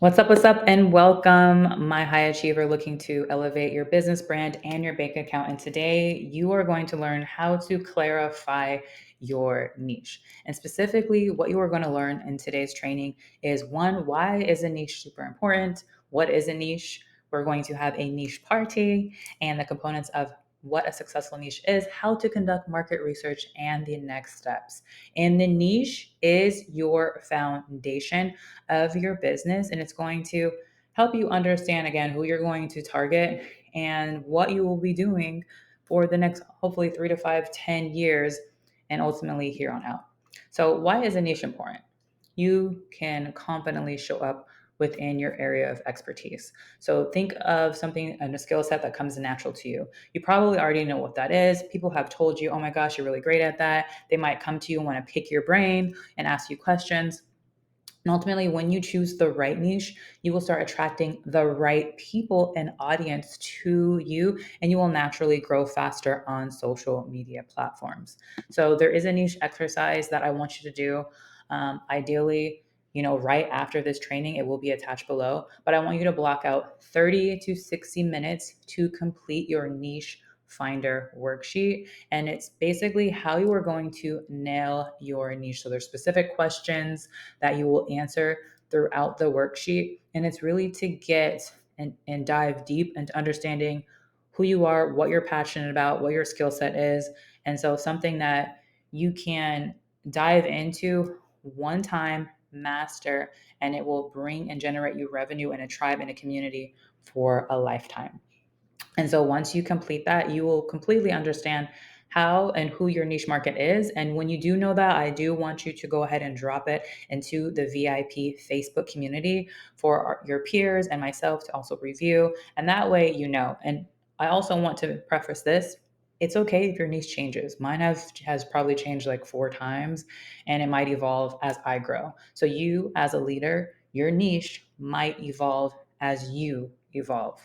What's up, and welcome, my high achiever looking to elevate your business brand and your bank account. And today you are going to learn how to clarify your niche. And specifically, what you are going to learn in today's training is one, why is a niche super important? What is a niche? We're going to have a niche party and the components of what a successful niche is, how to conduct market research, and the next steps. And the niche is your foundation of your business, and it's going to help you understand again who you're going to target and what you will be doing for the next hopefully 3 to 5, 10 years, and ultimately here on out. So why is a niche important? You can confidently show up within your area of expertise. So think of something and a skill set that comes natural to you. You probably already know what that is. People have told you, oh my gosh, you're really great at that. They might come to you and want to pick your brain and ask you questions. And ultimately, when you choose the right niche, you will start attracting the right people and audience to you, and you will naturally grow faster on social media platforms. So, there is a niche exercise that I want you to do. Ideally, right after this training, it will be attached below. But I want you to block out 30 to 60 minutes to complete your niche finder worksheet, and it's basically how you are going to nail your niche. So there's specific questions that you will answer throughout the worksheet. And it's really to get and dive deep into understanding who you are, what you're passionate about, what your skill set is. And so something that you can dive into one time, master, and it will bring and generate you revenue in a tribe and a community for a lifetime. And so once you complete that, you will completely understand how and who your niche market is. And when you do know that, I do want you to go ahead and drop it into the VIP Facebook community for your peers and myself to also review. And that way, you know. And I also want to preface this. It's okay if your niche changes. Mine has probably changed like 4 times, and it might evolve as I grow. So you as a leader, your niche might evolve as you evolve,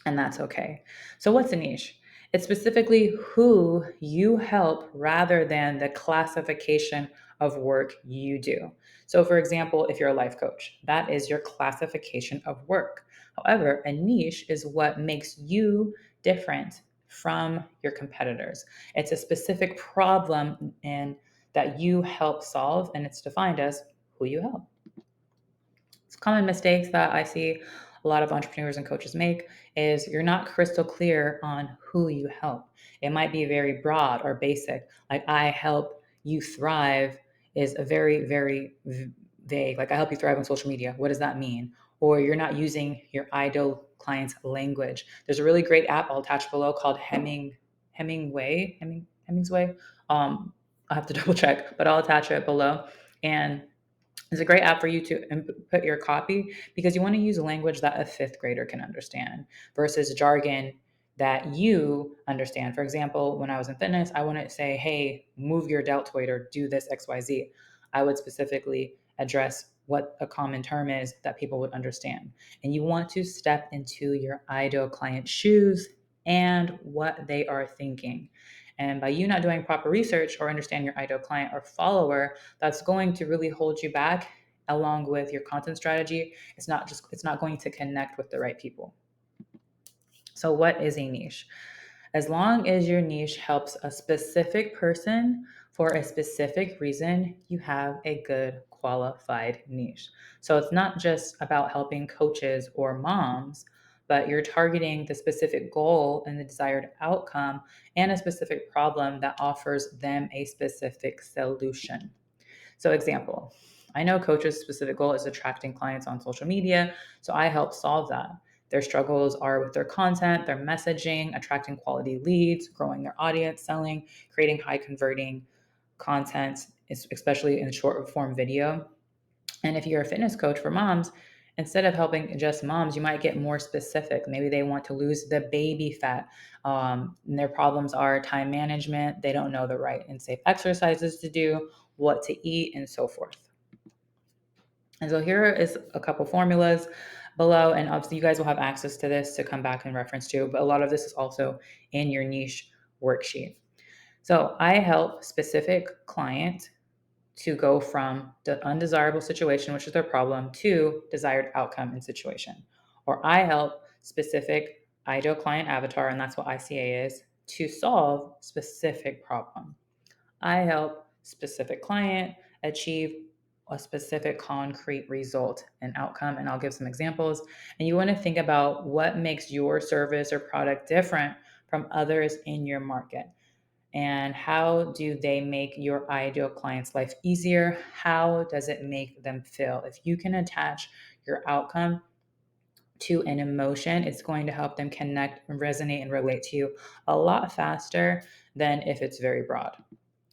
and that's okay. So, what's a niche? It's specifically who you help rather than the classification of work you do. So, for example, if you're a life coach, that is your classification of work. However, a niche is what makes you different from your competitors. It's a specific problem and that you help solve, and it's defined as who you help. It's common mistakes that I see a lot of entrepreneurs and coaches make is you're not crystal clear on who you help. It might be very broad or basic. Like I help you thrive is a very vague. Like I help you thrive on social media. What does that mean? Or you're not using your ideal client's language. There's a really great app I'll attach below called Hemingsway. I'll have to double check, but I'll attach it below. And it's a great app for you to input your copy because you want to use language that a fifth grader can understand versus jargon that you understand. For example, when I was in fitness, I wouldn't say, hey, move your deltoid or do this XYZ. I would specifically address what a common term is that people would understand. And you want to step into your ideal client's shoes and what they are thinking. And by you not doing proper research or understand your ideal client or follower, that's going to really hold you back along with your content strategy. It's not going to connect with the right people. So what is a niche? As long as your niche helps a specific person for a specific reason, you have a good qualified niche. So it's not just about helping coaches or moms, but you're targeting the specific goal and the desired outcome and a specific problem that offers them a specific solution. So, example, I know coaches' specific goal is attracting clients on social media, so I help solve that. Their struggles are with their content, their messaging, attracting quality leads, growing their audience, selling, creating high converting content, especially in short form video. And if you're a fitness coach for moms, instead of helping just moms, you might get more specific. Maybe they want to lose the baby fat. And their problems are time management. They don't know the right and safe exercises to do, what to eat, and so forth. And so here is a couple formulas below. And obviously, you guys will have access to this to come back and reference to. But a lot of this is also in your niche worksheet. So I help specific client to go from the undesirable situation, which is their problem, to desired outcome and situation. Or I help specific ideal client avatar, and that's what ICA is, to solve specific problem. I help specific client achieve a specific concrete result and outcome. And I'll give some examples. And you want to think about what makes your service or product different from others in your market. And how do they make your ideal client's life easier? How does it make them feel? If you can attach your outcome to an emotion, it's going to help them connect, resonate, and relate to you a lot faster than if it's very broad.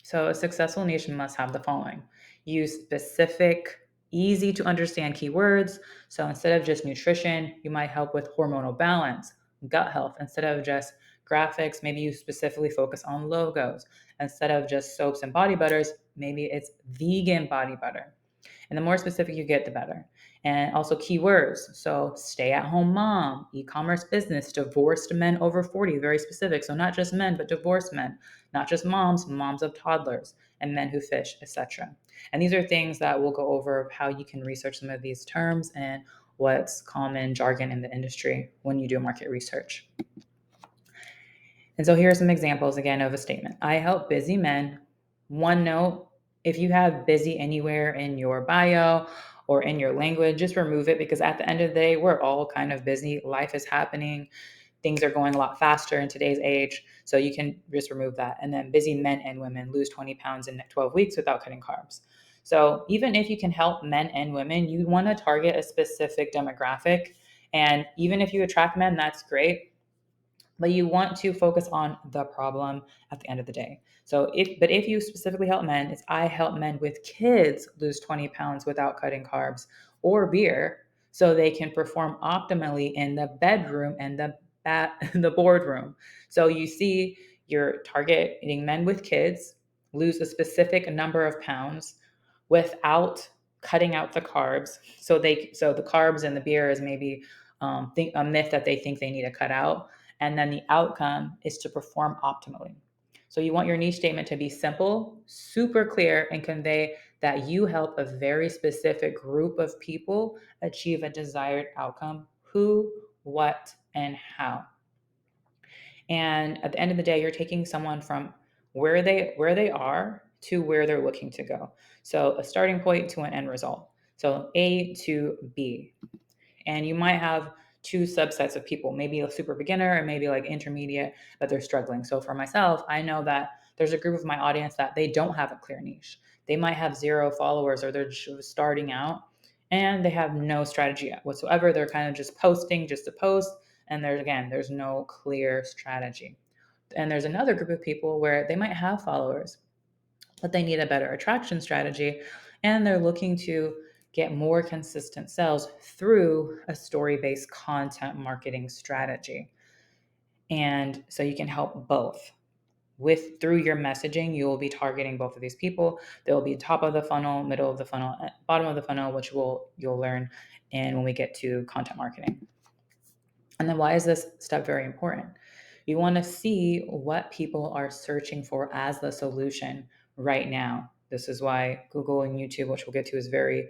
So, a successful niche must have the following: use specific, easy to understand keywords. So, instead of just nutrition, you might help with hormonal balance, gut health. Instead of just graphics, maybe you specifically focus on logos. Instead of just soaps and body butters, maybe it's vegan body butter. And the more specific you get, the better. And also keywords. So stay at home mom, e-commerce business, divorced men over 40, very specific. So not just men, but divorced men, not just moms, moms of toddlers, and men who fish, etc. And these are things that we'll go over how you can research some of these terms and what's common jargon in the industry when you do market research. And so here are some examples again of a statement. I help busy men. One note, if you have busy anywhere in your bio or in your language, just remove it, because at the end of the day, we're all kind of busy. Life is happening. Things are going a lot faster in today's age. So you can just remove that. And then busy men and women lose 20 pounds in 12 weeks without cutting carbs. So even if you can help men and women, you want to target a specific demographic. And even if you attract men, that's great, but you want to focus on the problem at the end of the day. So if you specifically help men, it's I help men with kids lose 20 pounds without cutting carbs or beer, so they can perform optimally in the bedroom and the boardroom. So you see, you're targeting men with kids lose a specific number of pounds without cutting out the carbs. So the carbs and the beer is maybe a myth that they think they need to cut out, and then the outcome is to perform optimally. So you want your niche statement to be simple, super clear, and convey that you help a very specific group of people achieve a desired outcome: who, what, and how. And at the end of the day, you're taking someone from where they are to where they're looking to go. So a starting point to an end result. So A to B. And you might have two subsets of people, maybe a super beginner and maybe like intermediate, but they're struggling. So for myself, I know that there's a group of my audience that they don't have a clear niche. They might have 0 followers, or they're just starting out and they have no strategy whatsoever. They're kind of just posting just to post. And there's no clear strategy. And there's another group of people where they might have followers, but they need a better attraction strategy, and they're looking to get more consistent sales through a story-based content marketing strategy. And so you can help both. Through your messaging, you will be targeting both of these people. There will be top of the funnel, middle of the funnel, bottom of the funnel, which you'll learn and when we get to content marketing. And then why is this step very important? You want to see what people are searching for as the solution right now. This is why Google and YouTube, which we'll get to, is very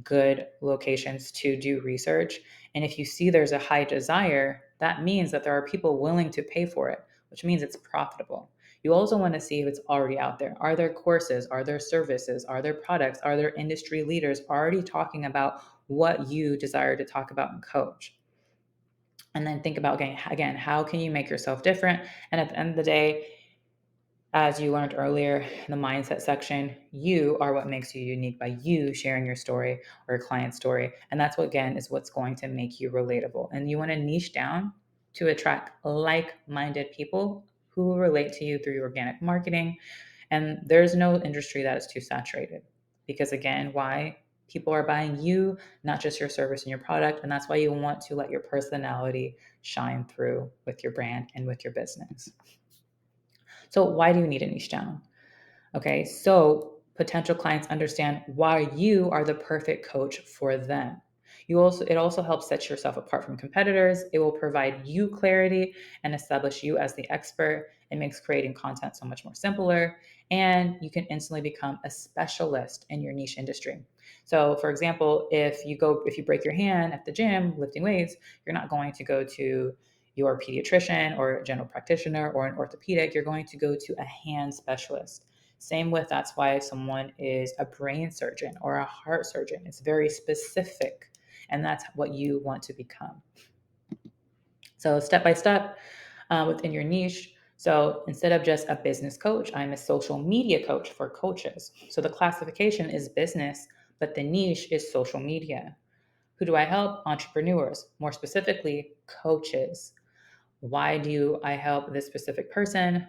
good locations to do research. And if you see there's a high desire, that means that there are people willing to pay for it, which means it's profitable. You also want to see if it's already out there. Are there courses? Are there services? Are there products? Are there industry leaders already talking about what you desire to talk about and coach? And then think about, again, how can you make yourself different? And at the end of the day, as you learned earlier in the mindset section, you are what makes you unique by you sharing your story or your client's story. And that's what, again, is what's going to make you relatable. And you want to niche down to attract like-minded people who will relate to you through organic marketing. And there's no industry that is too saturated, because again, why? People are buying you, not just your service and your product. And that's why you want to let your personality shine through with your brand and with your business. So why do you need a niche down? Okay, so potential clients understand why you are the perfect coach for them. It also helps set yourself apart from competitors. It will provide you clarity and establish you as the expert. It makes creating content so much more simpler, and you can instantly become a specialist in your niche industry. So, for example, if you break your hand at the gym lifting weights, you're not going to go to your pediatrician or a general practitioner or an orthopedic. You're going to go to a hand specialist. Same with that's why someone is a brain surgeon or a heart surgeon. It's very specific, and that's what you want to become. So, step by step within your niche. So, instead of just a business coach, I'm a social media coach for coaches. So, the classification is business, but the niche is social media. Who do I help? Entrepreneurs, more specifically, coaches. Why do I help this specific person?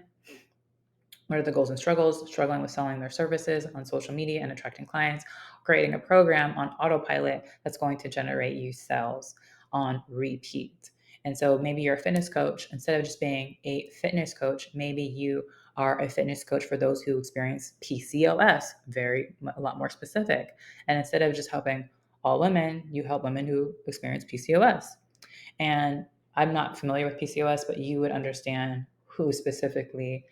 What are the goals and struggles? Struggling with selling their services on social media and attracting clients, creating a program on autopilot that's going to generate you sales on repeat. And so maybe you're a fitness coach. Instead of just being a fitness coach, maybe you are a fitness coach for those who experience PCOS, a lot more specific. And instead of just helping all women, you help women who experience PCOS. And I'm not familiar with PCOS, but you would understand who specifically,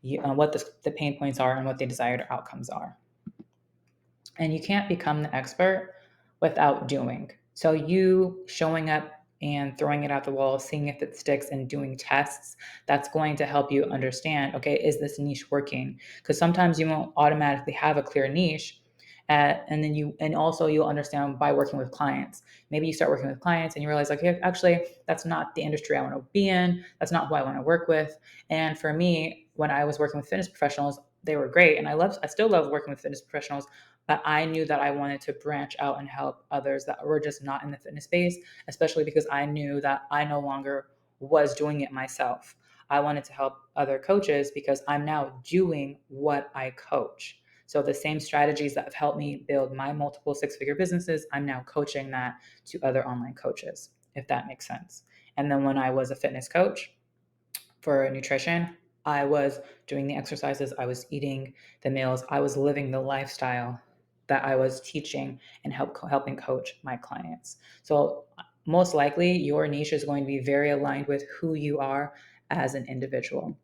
what the pain points are and what the desired outcomes are. And you can't become the expert without doing. So you showing up and throwing it out the wall, seeing if it sticks and doing tests, that's going to help you understand, okay, is this niche working? Because sometimes you won't automatically have a clear niche. And also you'll understand by working with clients. Maybe you start working with clients and you realize, okay, actually, that's not the industry I want to be in. That's not who I want to work with. And for me, when I was working with fitness professionals, they were great. And I still love working with fitness professionals, but I knew that I wanted to branch out and help others that were just not in the fitness space, especially because I knew that I no longer was doing it myself. I wanted to help other coaches because I'm now doing what I coach. So the same strategies that have helped me build my multiple six-figure businesses, I'm now coaching that to other online coaches, if that makes sense. And then when I was a fitness coach for nutrition, I was doing the exercises, I was eating the meals, I was living the lifestyle that I was teaching and helping coach my clients. So most likely your niche is going to be very aligned with who you are as an individual.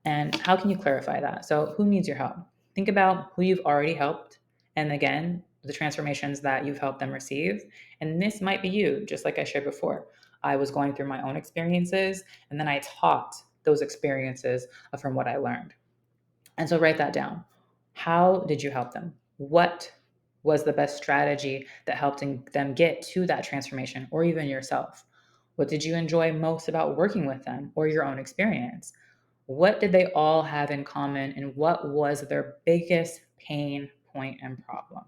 And how can you clarify that? So, who needs your help? Think about who you've already helped. And again, the transformations that you've helped them receive. And this might be you, just like I shared before. I was going through my own experiences, and then I taught those experiences from what I learned. And so, write that down. How did you help them? What was the best strategy that helped them get to that transformation, or even yourself? What did you enjoy most about working with them or your own experience? What did they all have in common, and what was their biggest pain point and problem?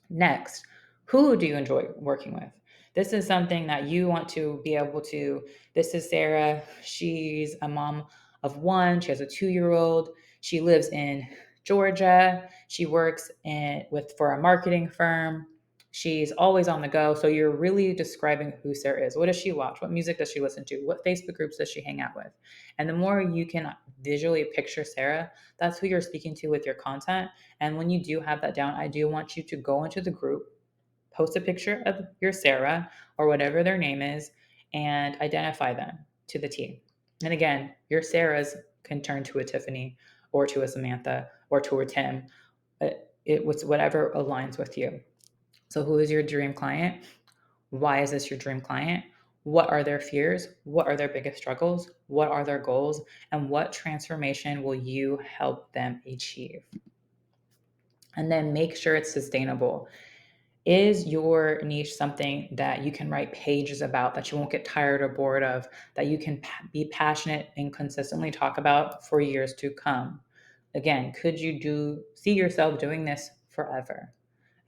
Next, who do you enjoy working with? This is something that you want to be able to. This is Sarah. She's a mom of one. She has a 2-year old. She lives in Georgia. She works for a marketing firm. She's always on the go. So you're really describing who Sarah is. What does she watch? What music does she listen to? What Facebook groups does she hang out with? And the more you can visually picture Sarah, that's who you're speaking to with your content. And when you do have that down, I do want you to go into the group, post a picture of your Sarah or whatever their name is, and identify them to the T. And again, your Sarahs can turn to a Tiffany or to a Samantha or to a Tim. It was whatever aligns with you. So, who is your dream client? Why is this your dream client? What are their fears? What are their biggest struggles? What are their goals? And what transformation will you help them achieve? And then make sure it's sustainable. Is your niche something that you can write pages about, that you won't get tired or bored of, that you can be passionate and consistently talk about for years to come? Again, could you see yourself doing this forever?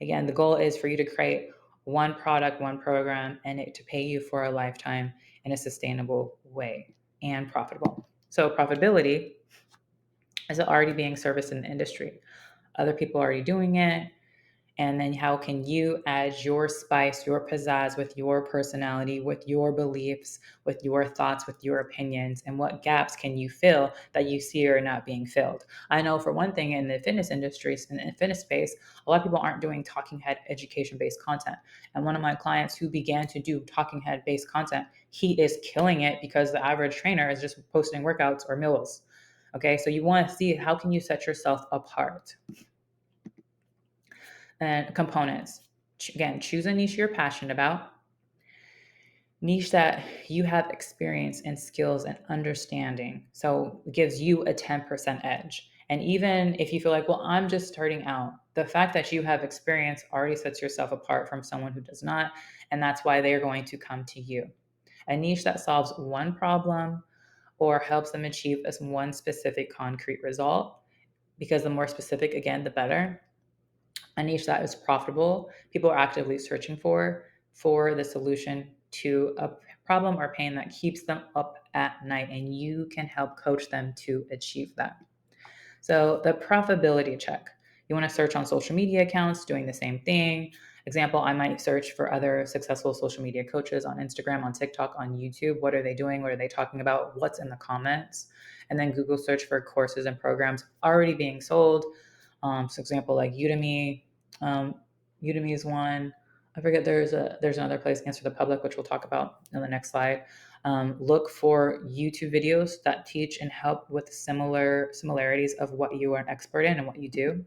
Again, the goal is for you to create one product, one program, and it to pay you for a lifetime in a sustainable way and profitable. So profitability is already being serviced in the industry. Other people are already doing it. And then how can you add your spice, your pizzazz with your personality, with your beliefs, with your thoughts, with your opinions, and what gaps can you fill that you see are not being filled? I know for one thing in the fitness industry, in the fitness space, a lot of people aren't doing talking head education based content. And one of my clients who began to do talking head based content, he is killing it because the average trainer is just posting workouts or meals. Okay, so you want to see how can you set yourself apart. And components. Again, choose a niche you're passionate about, niche that you have experience and skills and understanding. So it gives you a 10% edge. And even if you feel like, well, I'm just starting out, the fact that you have experience already sets yourself apart from someone who does not. And that's why they are going to come to you. A niche that solves one problem or helps them achieve this one specific concrete result, because the more specific, again, the better. A niche that is profitable, people are actively searching for the solution to a problem or pain that keeps them up at night, and you can help coach them to achieve that. So the profitability check. You want to search on social media accounts doing the same thing. Example, I might search for other successful social media coaches on Instagram, on TikTok, on YouTube. What are they doing? What are they talking about? What's in the comments? And then Google search for courses and programs already being sold. So example like Udemy. Um, Udemy is one. I forget there's another place, Answer the Public, which we'll talk about in the next slide. Look for YouTube videos that teach and help with similarities of what you are an expert in and what you do.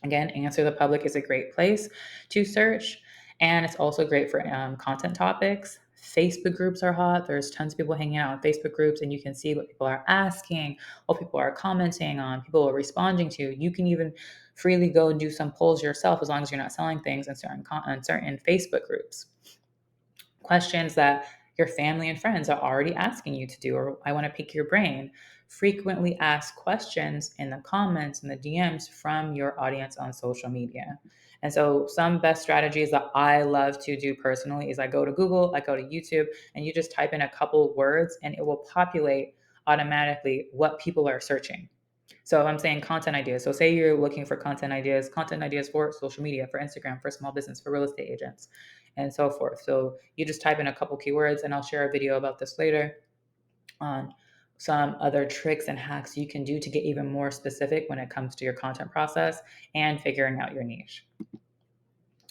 Again, Answer the Public is a great place to search, and it's also great for content topics. Facebook groups are hot. There's tons of people hanging out in Facebook groups, and you can see what people are asking, what people are commenting on, people are responding to. You can even freely go and do some polls yourself as long as you're not selling things in certain Facebook groups. Questions that your family and friends are already asking you to do, or I want to pick your brain. Frequently ask questions in the comments and the DMs from your audience on social media. And so, some best strategies that I love to do personally is I go to Google, I go to YouTube, and you just type in a couple words and it will populate automatically what people are searching. So if I'm saying content ideas, so say you're looking for content ideas for social media, for Instagram, for small business, for real estate agents, and so forth. So you just type in a couple keywords, and I'll share a video about this later on some other tricks and hacks you can do to get even more specific when it comes to your content process and figuring out your niche.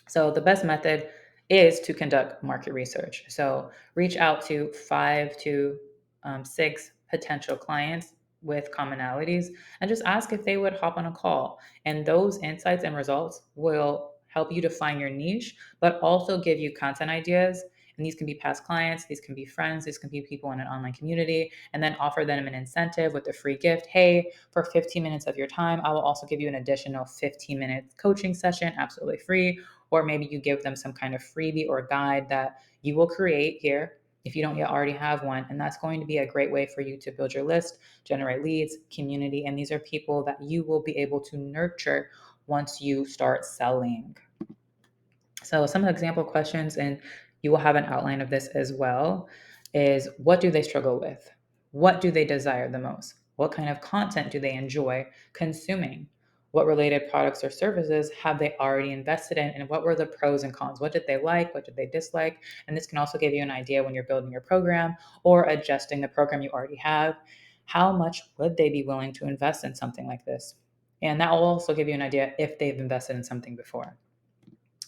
So the best method is to conduct market research. So reach out to 5 to 6 potential clients with commonalities and just ask if they would hop on a call. And those insights and results will help you define your niche, but also give you content ideas. And these can be past clients, these can be friends, these can be people in an online community, and then offer them an incentive with a free gift. Hey, for 15 minutes of your time, I will also give you an additional 15-minute coaching session absolutely free. Or maybe you give them some kind of freebie or guide that you will create here if you don't yet already have one. And that's going to be a great way for you to build your list, generate leads, community. And these are people that you will be able to nurture once you start selling. So some example questions, and you will have an outline of this as well, is what do they struggle with? What do they desire the most? What kind of content do they enjoy consuming? What related products or services have they already invested in? And what were the pros and cons? What did they like? What did they dislike? And this can also give you an idea when you're building your program or adjusting the program you already have. How much would they be willing to invest in something like this? And that will also give you an idea if they've invested in something before.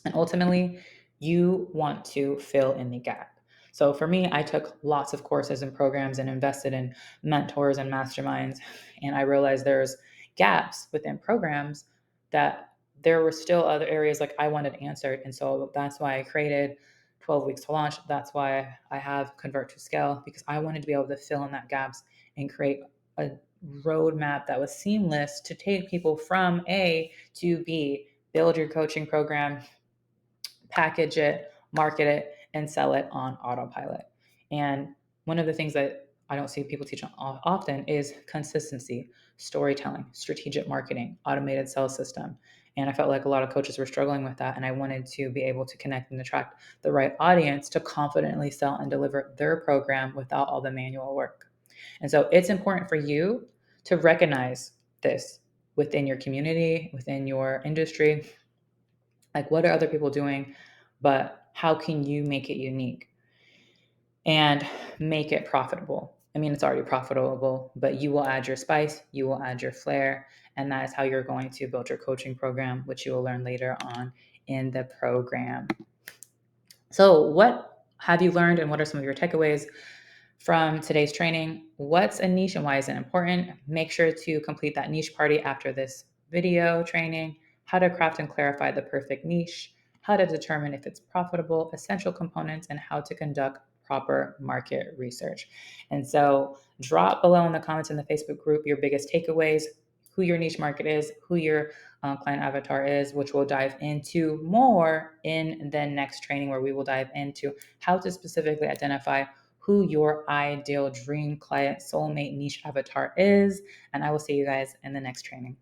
And ultimately, you want to fill in the gap. So for me, I took lots of courses and programs and invested in mentors and masterminds. And I realized there's gaps within programs that there were still other areas like I wanted answered. And so that's why I created 12 weeks to launch. That's why I have Convert to Scale, because I wanted to be able to fill in that gaps and create a roadmap that was seamless to take people from A to B, build your coaching program, package it, market it, and sell it on autopilot. And one of the things that I don't see people teach often is consistency, storytelling, strategic marketing, automated sales system. And I felt like a lot of coaches were struggling with that. And I wanted to be able to connect and attract the right audience to confidently sell and deliver their program without all the manual work. And so it's important for you to recognize this within your community, within your industry, Like, what are other people doing, but how can you make it unique and make it profitable? I mean, it's already profitable, but you will add your spice, you will add your flair, and that is how you're going to build your coaching program, which you will learn later on in the program. So, what have you learned, and what are some of your takeaways from today's training? What's a niche and why is it important? Make sure to complete that niche party after this video training. How to craft and clarify the perfect niche, how to determine if it's profitable, essential components, and how to conduct proper market research. And so, drop below in the comments in the Facebook group your biggest takeaways, who your niche market is, who your client avatar is, which we'll dive into more in the next training, where we will dive into how to specifically identify who your ideal dream client soulmate niche avatar is. And I will see you guys in the next training.